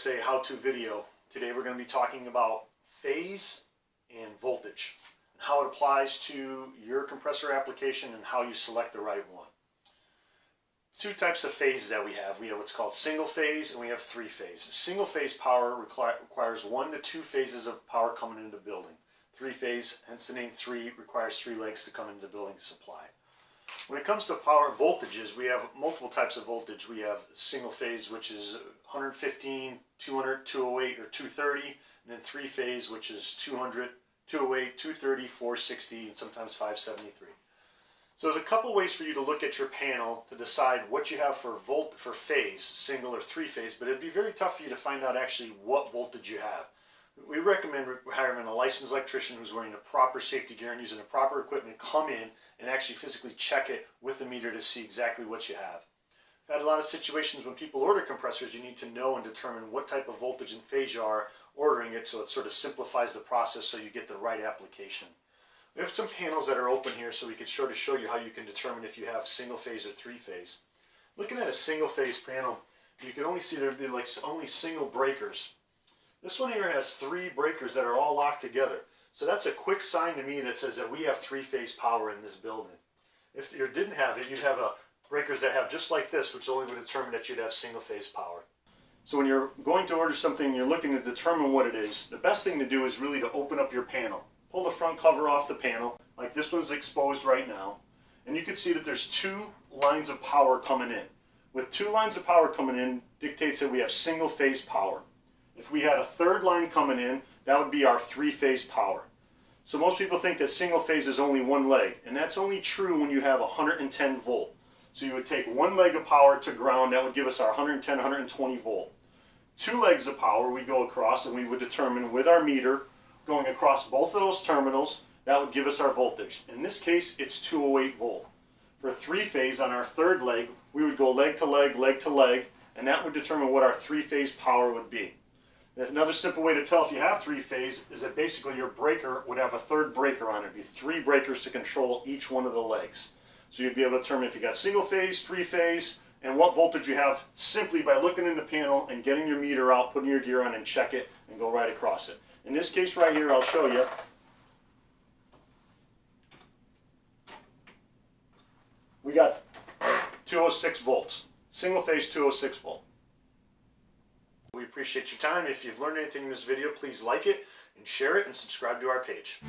USA how-to video. Today we're going to be talking about phase and voltage, and how it applies to your compressor application and how you select the right one. Two types of phases that we have. We have what's called single phase and we have three phase. Single phase power requires 1 to 2 phases of power coming into the building. Three phase, hence the name three, requires 3 legs to come into the building to supply. When it comes to power voltages, we have multiple types of voltage. We have single phase, which is 115, 200, 208, or 230, and then three phase, which is 200, 208, 230, 460, and sometimes 573. So there's a couple ways for you to look at your panel to decide what you have for phase, single or three phase, but it'd be very tough for you to find out actually what voltage you have. We recommend hiring a licensed electrician who's wearing the proper safety gear and using the proper equipment to come in and actually physically check it with the meter to see exactly what you have. I've had a lot of situations when people order compressors, you need to know and determine what type of voltage and phase you are ordering it, so it sort of simplifies the process so you get the right application. We have some panels that are open here so we can sort of show you how you can determine if you have single phase or three phase. Looking at a single phase panel, you can only see there'd be like only single breakers. This one here has 3 breakers that are all locked together. So that's a quick sign to me that says that we have 3-phase power in this building. If you didn't have it, you'd have breakers that have just like this, which only would determine that you'd have single-phase power. So when you're going to order something and you're looking to determine what it is, the best thing to do is really to open up your panel. Pull the front cover off the panel, like this one's exposed right now, and you can see that there's 2 lines of power coming in. With 2 lines of power coming in dictates that we have single-phase power. If we had a third line coming in, that would be our 3-phase power. So most people think that single phase is only one leg, and that's only true when you have 110 volt. So you would take 1 leg of power to ground, that would give us our 110, 120 volt. 2 legs of power we go across, and we would determine with our meter going across both of those terminals, that would give us our voltage. In this case, it's 208 volt. For 3-phase on our third leg, we would go leg to leg, and that would determine what our 3-phase power would be. Another simple way to tell if you have 3-phase is that basically your breaker would have a third breaker on it. It'd be 3 breakers to control each one of the legs. So you'd be able to determine if you got single phase, 3-phase, and what voltage you have simply by looking in the panel and getting your meter out, putting your gear on and check it and go right across it. In this case right here, I'll show you. We got 206 volts, single phase 206 volt. We appreciate your time. If you've learned anything in this video, please like it and share it and subscribe to our page.